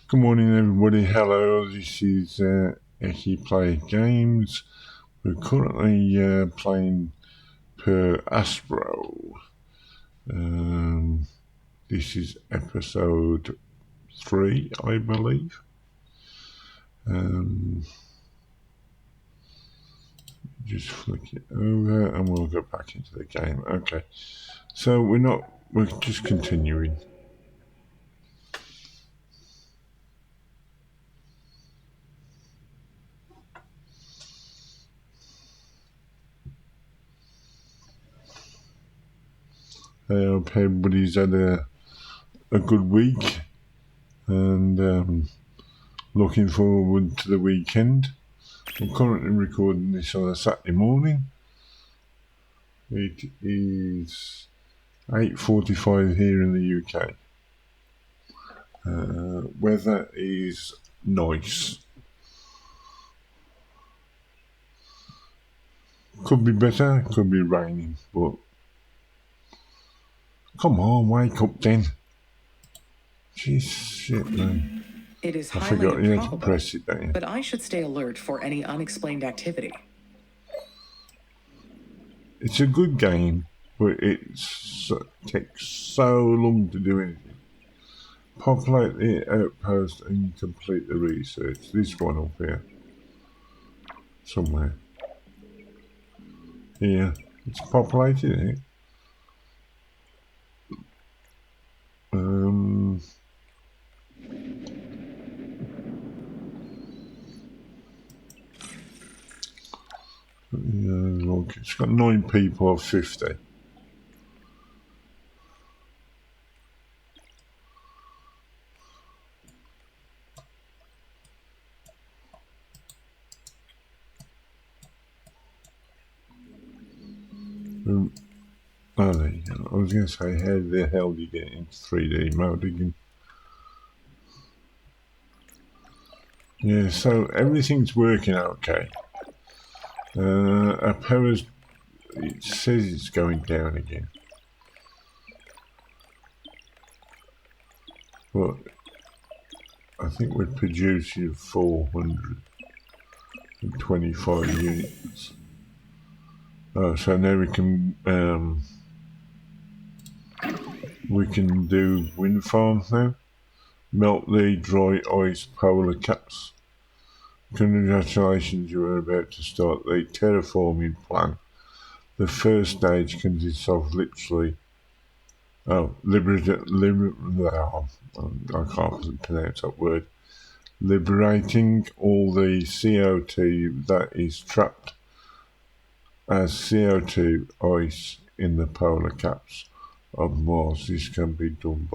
Good morning, everybody. Hello, this is Eki Play Games. We're currently playing per Aspera. This is episode 3, I believe. Just flick it over and we'll go back into the game. Okay, so we're just continuing. I hope everybody's had a good week and looking forward to the weekend. I'm currently recording this on a Saturday morning. It is 8:45 here in the UK. Weather is nice. Could be better, could be raining, but come on, wake up then. Jeez, shit, man. It is I highly forgot you had to improbable, press it, don't you? but I should stay alert for any unexplained activity. It's a good game, but it takes so long to do anything. Populate the outpost and complete the research. This one up here. Somewhere. Here. It's populated, isn't it? Look, it's got 9 people of 50. Oh, there you go. I was going to say, how the hell do you get into 3D mode again? Yeah, so everything's working okay. Our power's, it says it's going down again. But I think we're producing 425 units. Oh, so now we can do wind farms now. Melt the dry ice polar caps. Congratulations, you are about to start the terraforming plan. The first stage consists of I can't pronounce that word. Liberating all the CO2 that is trapped as CO2 ice in the polar caps of Mars. This can be done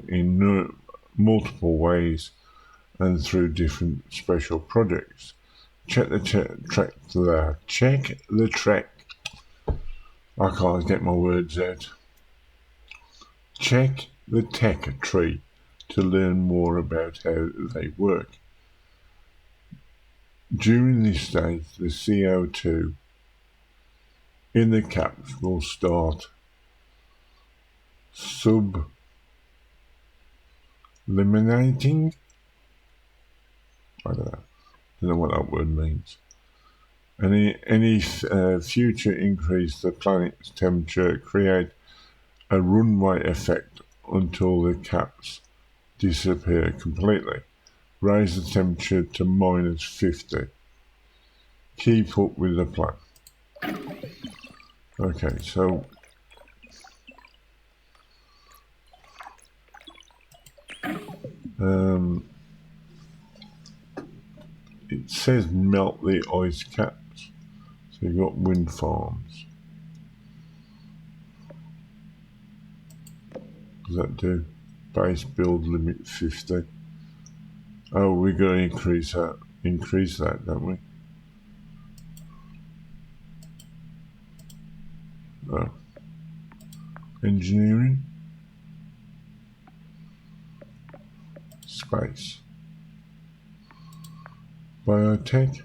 in multiple ways and through different special projects. Check the track. I can't get my words out. Check the tech tree to learn more about how they work. During this stage, the CO2 in the caps will start subliminating. I don't know what that word means. Any future increase the planet's temperature create a runway effect until the caps disappear completely. Raise the temperature to -50. Keep up with the plan. Okay, so it says melt the ice caps. So you've got wind farms. Does that do? Base build limit 50. Oh, we're going to increase that, don't we? Oh. Engineering. Space. Biotech.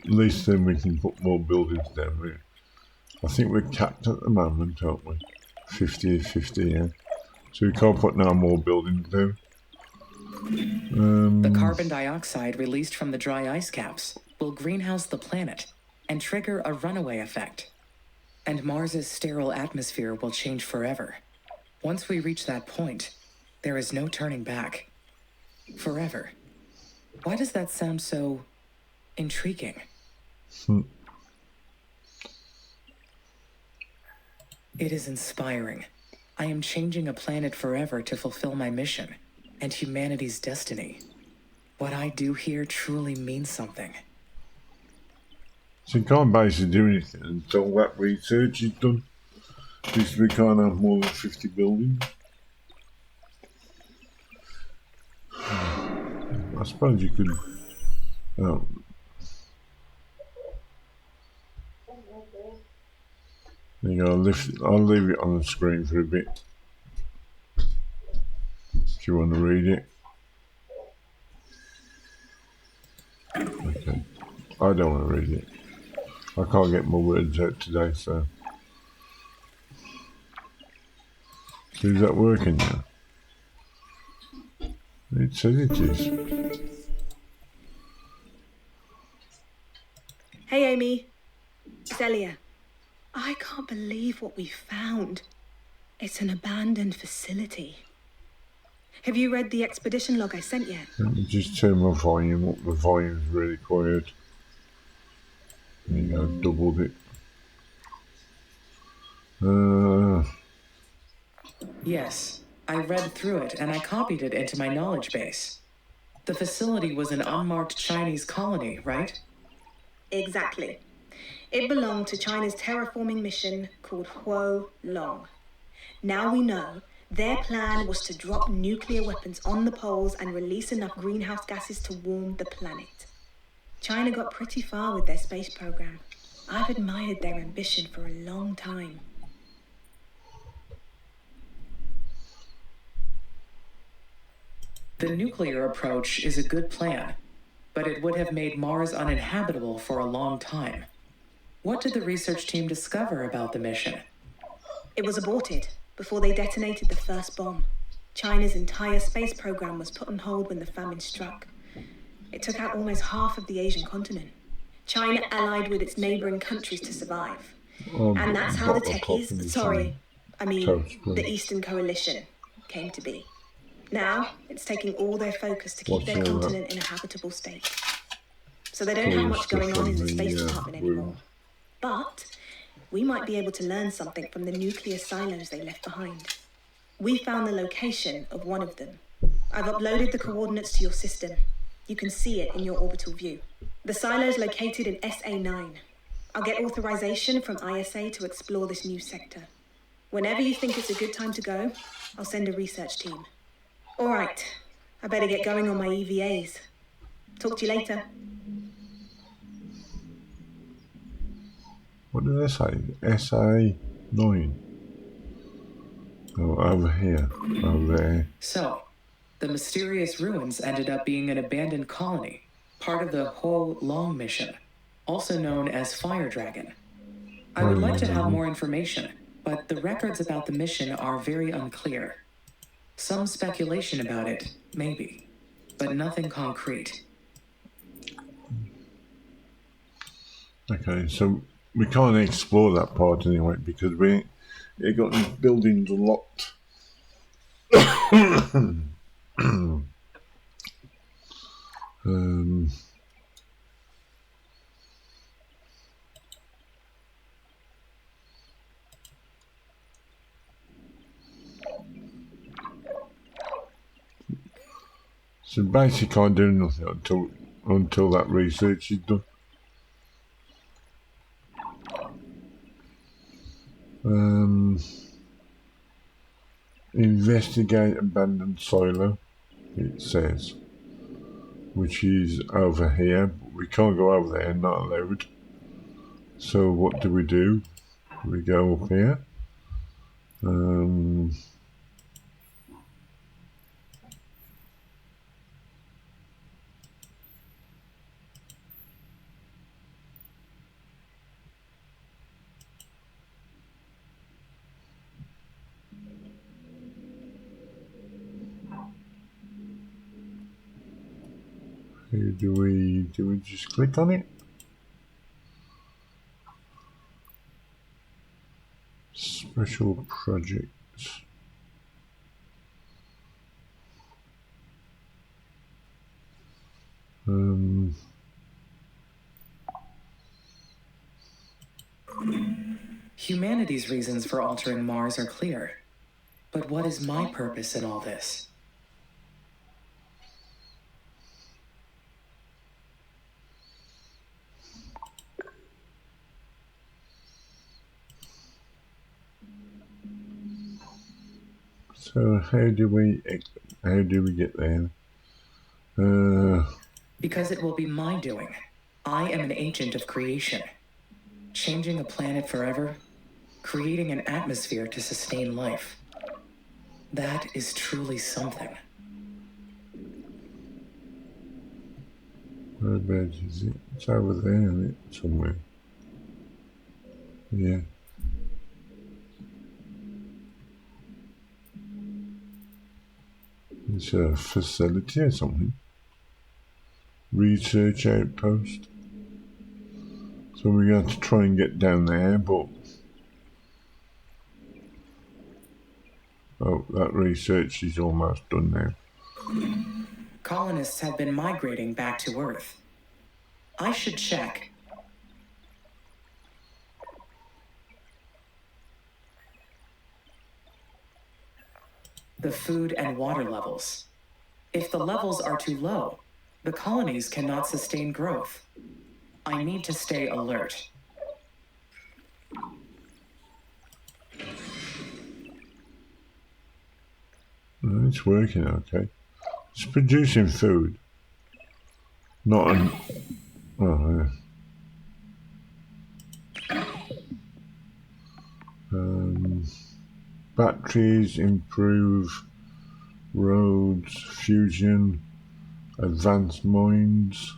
least then we can put more buildings down. I think we're capped at the moment, aren't we? 50, yeah. So we can't put no more buildings down. The carbon dioxide released from the dry ice caps will greenhouse the planet and trigger a runaway effect. And Mars's sterile atmosphere will change forever. Once we reach that point, there is no turning back. Forever. Why does that sound so intriguing? It is inspiring. I am changing a planet forever to fulfill my mission and humanity's destiny. What I do here truly means something. So you can't basically do anything until that research is done. Because we can't have more than 50 buildings. I suppose you could... Oh. There you go, I'll leave it on the screen for a bit. If you want to read it. Okay. I don't want to read it. I can't get my words out today, so... So is that working now? It says it is. Hey, Amy. It's Elia. I can't believe what we found. It's an abandoned facility. Have you read the expedition log I sent yet? Let me just turn my volume up. The volume's really quiet. There you go, doubled it. Yes, I read through it and I copied it into my knowledge base. The facility was an unmarked Chinese colony, right? Exactly. It belonged to China's terraforming mission called Huo Long. Now we know their plan was to drop nuclear weapons on the poles and release enough greenhouse gases to warm the planet. China got pretty far with their space program. I've admired their ambition for a long time. The nuclear approach is a good plan, but it would have made Mars uninhabitable for a long time. What did the research team discover about the mission? It was aborted before they detonated the first bomb. China's entire space program was put on hold when the famine struck. It took out almost half of the Asian continent. China allied with its neighboring countries to survive. And that's how the techies, the Eastern Coalition, came to be. Now, it's taking all their focus to keep their continent in a habitable state. So they don't have much going on in the Space Department anymore. But we might be able to learn something from the nuclear silos they left behind. We found the location of one of them. I've uploaded the coordinates to your system. You can see it in your orbital view. The silo's located in SA9. I'll get authorization from ISA to explore this new sector. Whenever you think it's a good time to go, I'll send a research team. All right, I better get going on my EVAs. Talk to you later. What did I say? SA9. Oh, over here. Over there. So, the mysterious ruins ended up being an abandoned colony, part of the Huo Long mission, also known as Fire Dragon. I would like to have more information, but the records about the mission are very unclear. Some speculation about it, maybe, but nothing concrete. Okay, so we can't explore that part anyway because we got these buildings locked. So basically can't do nothing until that research is done. Investigate abandoned silo, it says, which is over here. We can't go over there, not allowed. So what do? We go up here. do we just click on it? Special projects. Humanity's reasons for altering Mars are clear. But what is my purpose in all this? So how do we get there? Because it will be my doing. I am an agent of creation. Changing a planet forever, creating an atmosphere to sustain life. That is truly something. Whereabouts is it? It's over there, isn't it? Somewhere. Yeah. It's a facility or something. Research outpost. So we have to try and get down there, but oh, that research is almost done now. Colonists have been migrating back to Earth. I should check. The food and water levels. If the levels are too low, the colonies cannot sustain growth. I need to stay alert. It's working okay. It's producing food. Not an... Oh, yeah. Batteries improve roads, fusion, advanced mines.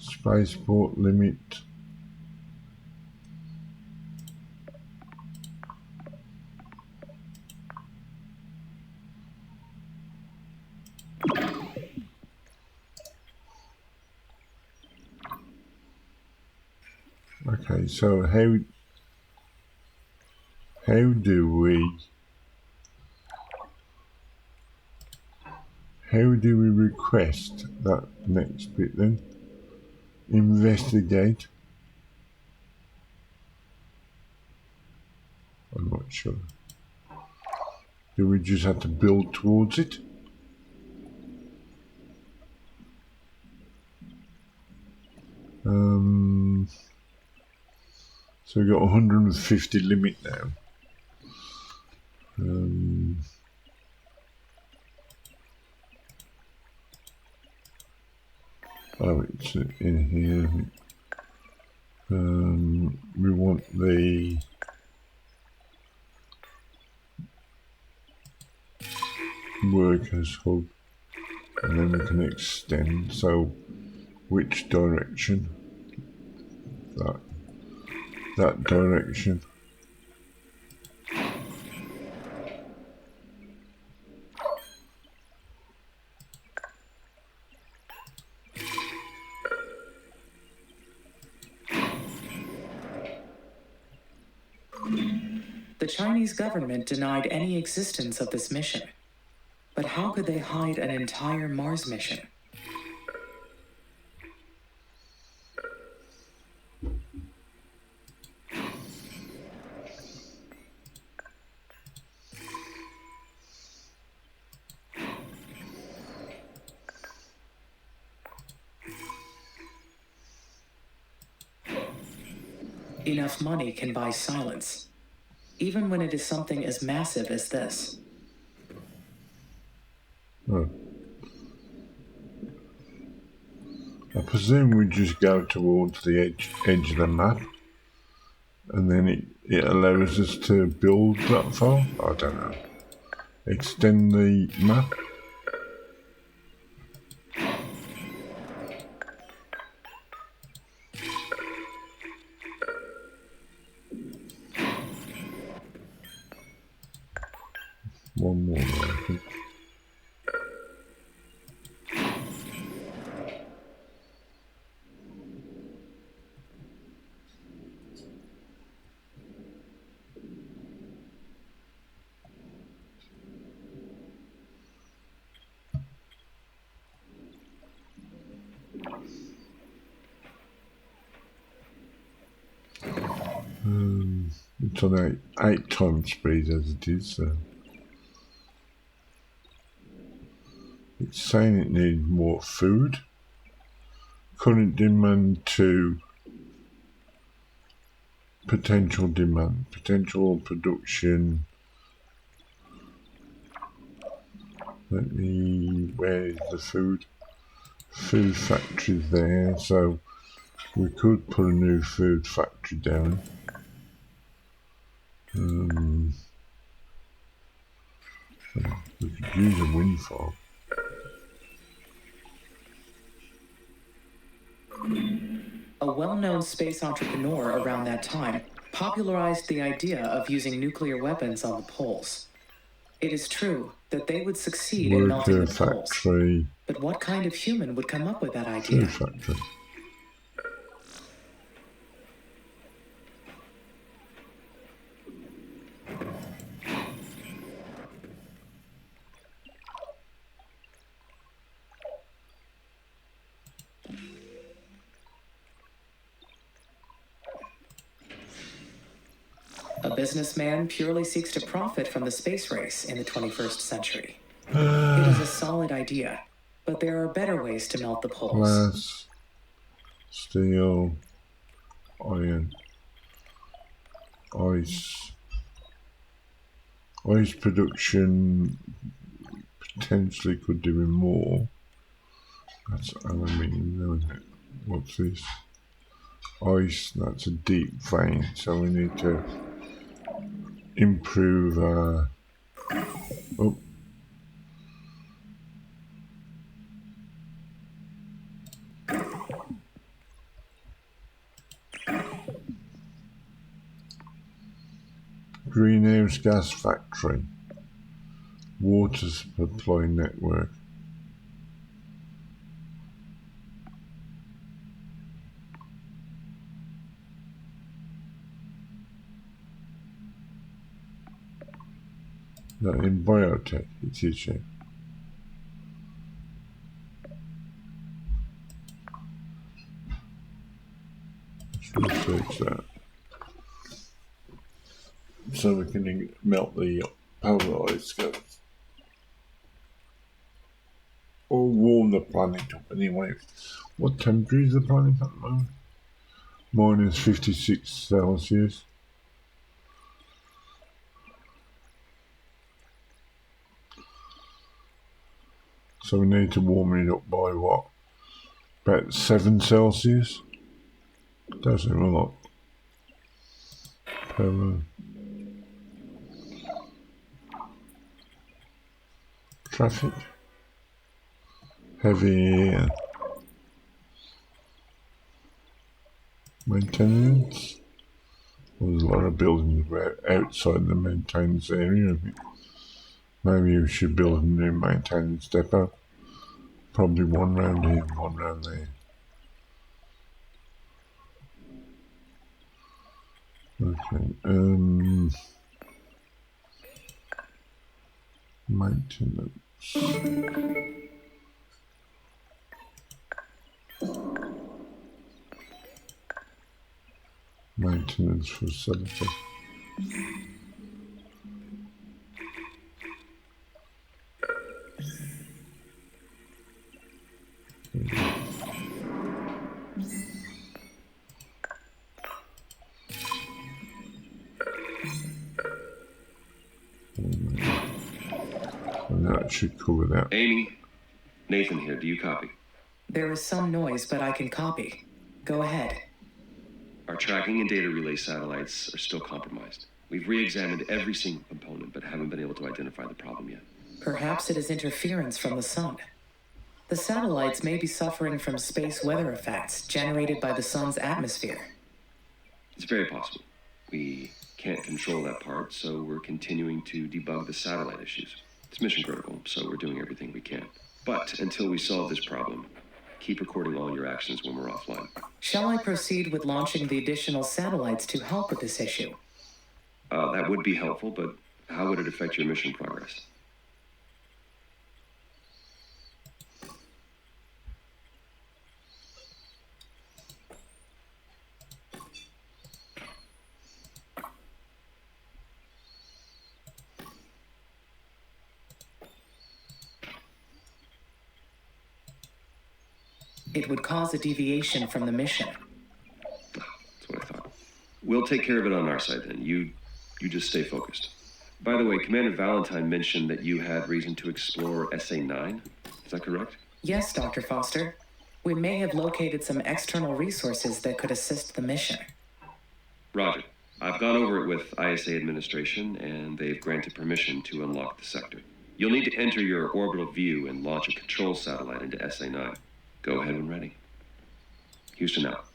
Spaceport limit. Okay, so how do we request that next bit then? Investigate. I'm not sure. Do we just have to build towards it? So we've got 150 limit now. Oh, it's in here. We want the workers hub, and then we can extend. So, which direction? That direction. The Chinese government denied any existence of this mission. But how could they hide an entire Mars mission? Enough money can buy silence, even when it is something as massive as this. Oh. I presume we just go towards the edge of the map, and then it allows us to build that far. I don't know. Extend the map. It's on 8 times speed as it is, so it's saying it needs more food. Current demand to potential demand, potential production. Where is the food? Food factory there, so we could put a new food factory down. We could use a wind farm. A well-known space entrepreneur around that time popularized the idea of using nuclear weapons on the poles. It is true that they would succeed in melting the poles, factory. but what kind of human would come up with that idea? Food factory. A businessman purely seeks to profit from the space race in the 21st century. It is a solid idea, but there are better ways to melt the poles. Glass, steel, iron, ice. Ice production potentially could do with more. That's aluminium, isn't it? What's this? Ice, that's a deep vein, so we need to improve greenhouse gas factory, water supply network. No, in biotech, it is, yeah. Let's research that. So we can melt the polarized gas. Or warm the planet up anyway. What temperature is the planet at the moment? Minus 56 Celsius. So we need to warm it up by what? About 7 Celsius? That's a lot. Traffic. Heavy air. Maintenance. Well, there's a lot of buildings outside the maintenance area. Maybe we should build a new maintenance depot. Probably one round here, one round there. Okay, maintenance. Maintenance facility. And that should cover that. Amy, Nathan here. Do you copy? There is some noise, but I can copy. Go ahead. Our tracking and data relay satellites are still compromised. We've re-examined every single component, but haven't been able to identify the problem yet. Perhaps it is interference from the sun. The satellites may be suffering from space weather effects generated by the sun's atmosphere. It's very possible. We can't control that part, so we're continuing to debug the satellite issues. It's mission critical, so we're doing everything we can. But until we solve this problem, keep recording all your actions when we're offline. Shall I proceed with launching the additional satellites to help with this issue? That would be helpful, but how would it affect your mission progress? It would cause a deviation from the mission. That's what I thought. We'll take care of it on our side then. You just stay focused. By the way, Commander Valentine mentioned that you had reason to explore SA-9. Is that correct? Yes, Dr. Foster. We may have located some external resources that could assist the mission. Roger. I've gone over it with ISA administration, and they've granted permission to unlock the sector. You'll need to enter your orbital view and launch a control satellite into SA-9. Go ahead when ready. Houston out.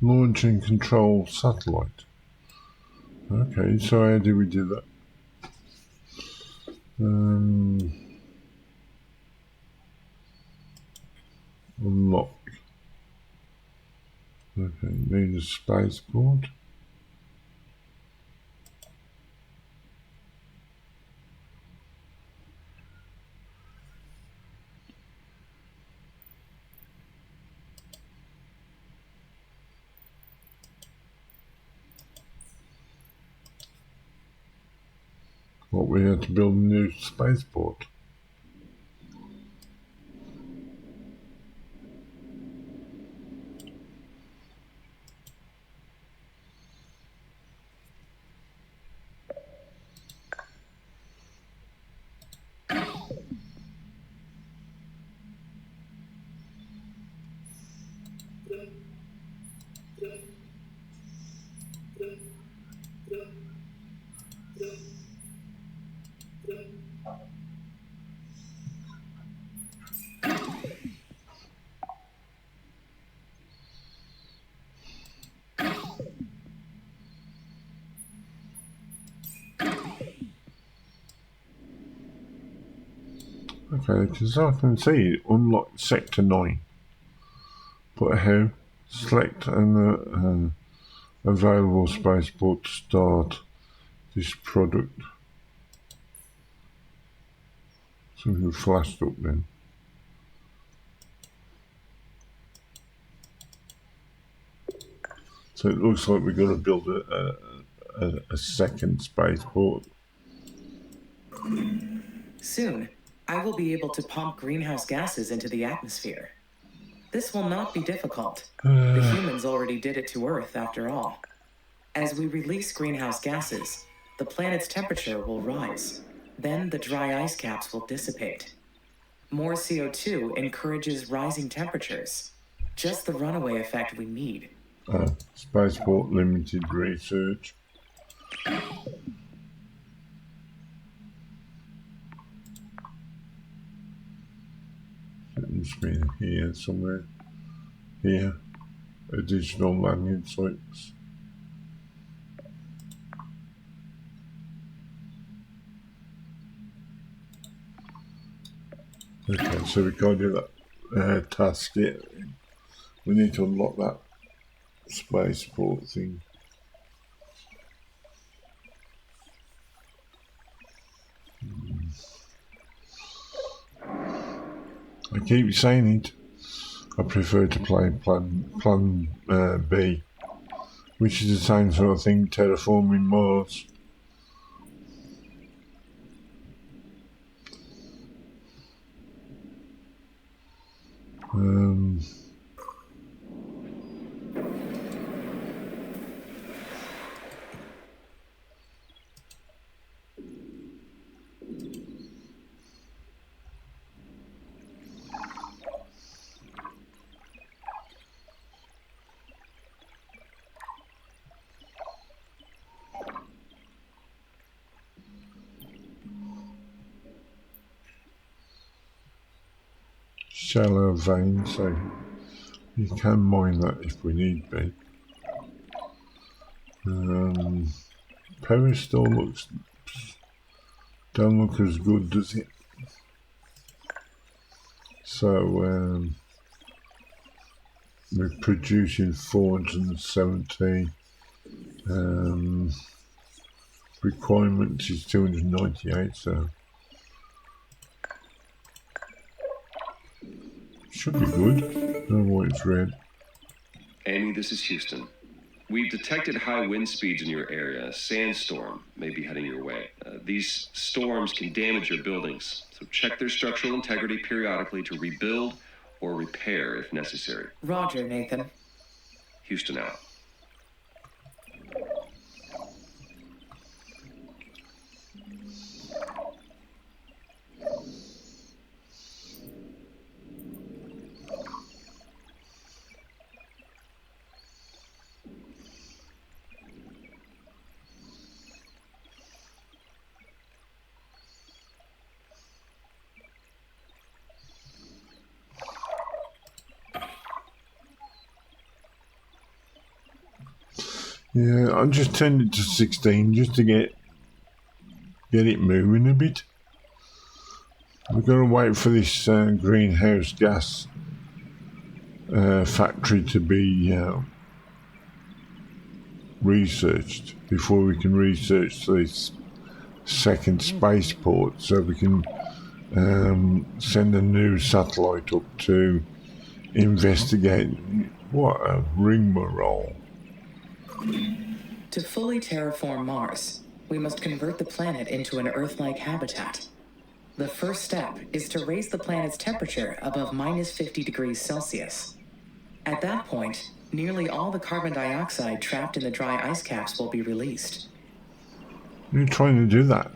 Launching control satellite. Okay, so how do we do that? Unlock. Okay, need a spaceport. What, we had to build a new spaceport? Okay, because I can see unlock sector 9. But how? Select an available spaceport to start this product. Something flashed up then. So it looks like we're going to build a second spaceport. Soon, I will be able to pump greenhouse gases into the atmosphere. This will not be difficult. The humans already did it to Earth, after all. As we release greenhouse gases, the planet's temperature will rise. Then the dry ice caps will dissipate. More CO2 encourages rising temperatures. Just the runaway effect we need. Spaceport limited research. It must be here somewhere. Here. Additional landing sites. Okay, so we can't do that task yet. We need to unlock that spaceport thing. I keep saying it. I prefer to play Plan B, which is the same sort of thing, terraforming Mars. Shallow vein, so you can mine that if we need be. Paris still don't look as good, does it? So we're producing 470. Requirement is 298, so should be good. Don't know why it's red. Amy, this is Houston. We've detected high wind speeds in your area. A sandstorm may be heading your way. these storms can damage your buildings, so check their structural integrity periodically to rebuild or repair if necessary. Roger, Nathan. Houston out. Yeah, I just turned it to 16 just to get it moving a bit. We've got to wait for this greenhouse gas factory to be researched before we can research this second spaceport, so we can send a new satellite up to investigate. What a rigmarole. To fully terraform Mars, we must convert the planet into an Earth-like habitat. The first step is to raise the planet's temperature above minus 50 degrees Celsius. At that point, nearly all the carbon dioxide trapped in the dry ice caps will be released. You're trying to do that.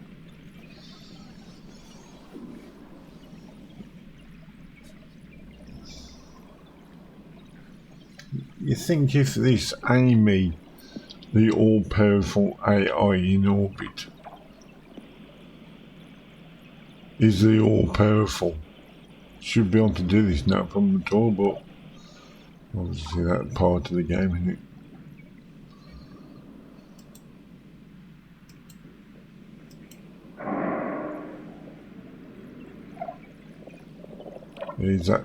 You think if this Amy, the all-powerful AI in orbit, is the all-powerful, should be able to do this, no problem at all, but obviously that's part of the game, isn't it? Is that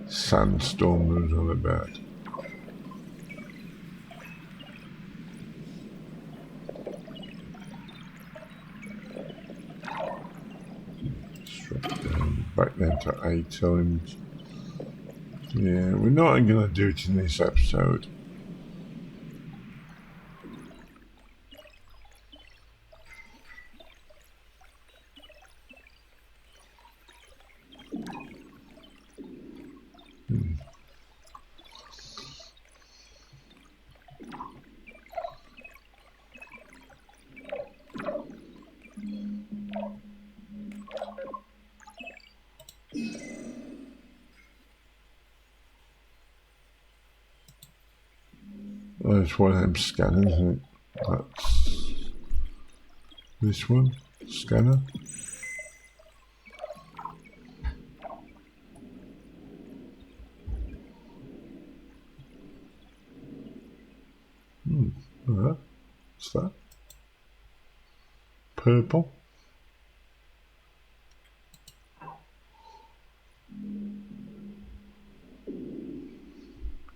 sandstorm that was all about? Back down to 8 times. Yeah, we're not going to do it in this episode. That's one I'm scanning, isn't it? That's this one, scanner. Alright, what's that? Purple.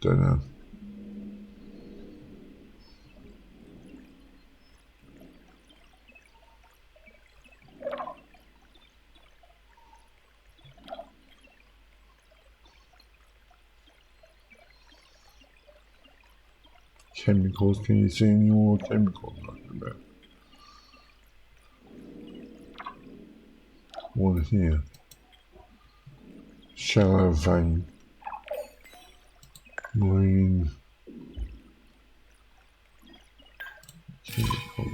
Don't know. Chemicals, can you see any more chemicals about? One here. Shallow vein. Marine. Chemical.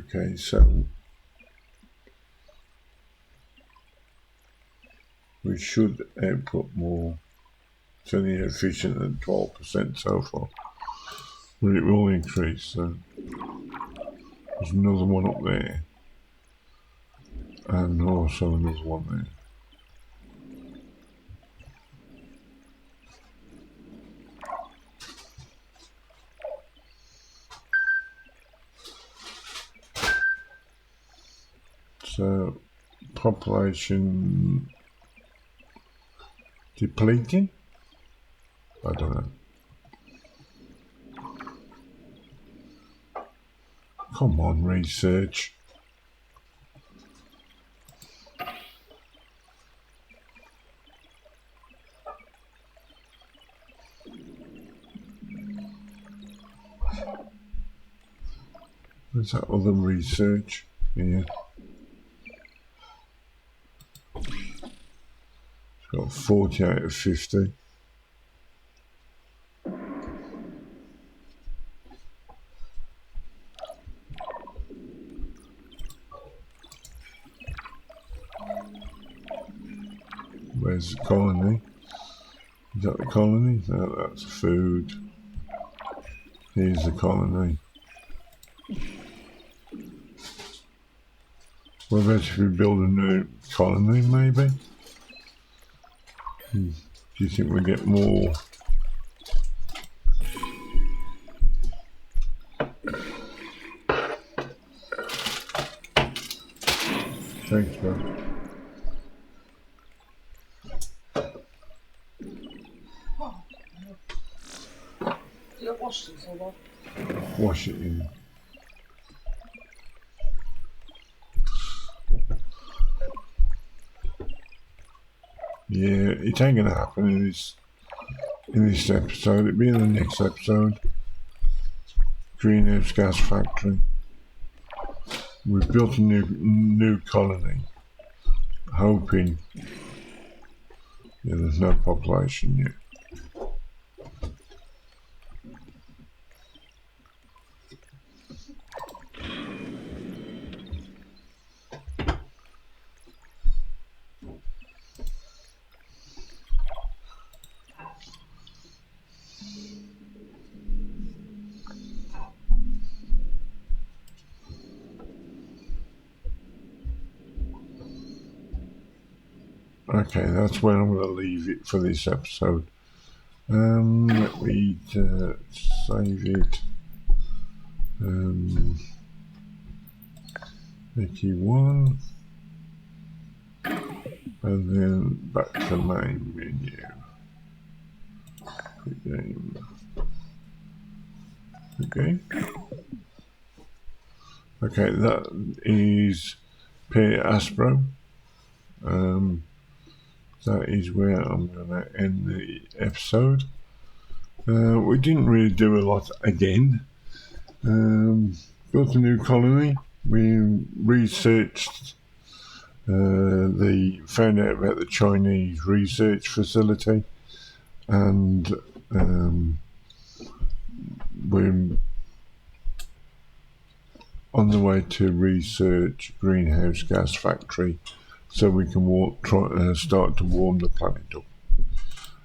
Okay, so we should output more. It's only efficient at 12% so far, but it will increase. So there's another one up there, and also another one there. So population depleting? I don't know. Come on, research. Where's that other research? Here. It's got 40 out of 50. Where's the colony? Is that the colony? No, that's food. Here's the colony. What about if we build a new colony, maybe? Do you think we get more? Thanks, man. Wash it in. Yeah, it ain't gonna happen in this episode. It'll be in the next episode. Greenhouse gas factory. We've built a new colony, hoping. Yeah, there's no population yet. Okay, that's where I'm going to leave it for this episode. Let me save it. Mickey 1. And then back to main menu. Quick game. Okay. Okay, that is Aspera. That is where I'm going to end the episode. We didn't really do a lot again. Built a new colony. We researched found out about the Chinese research facility, and we're on the way to research greenhouse gas factory so we can start to warm the planet up.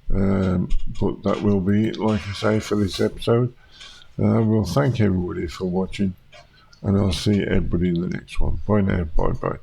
But that will be it, like I say, for this episode. Well, thank everybody for watching, and I'll see everybody in the next one. Bye now. Bye bye.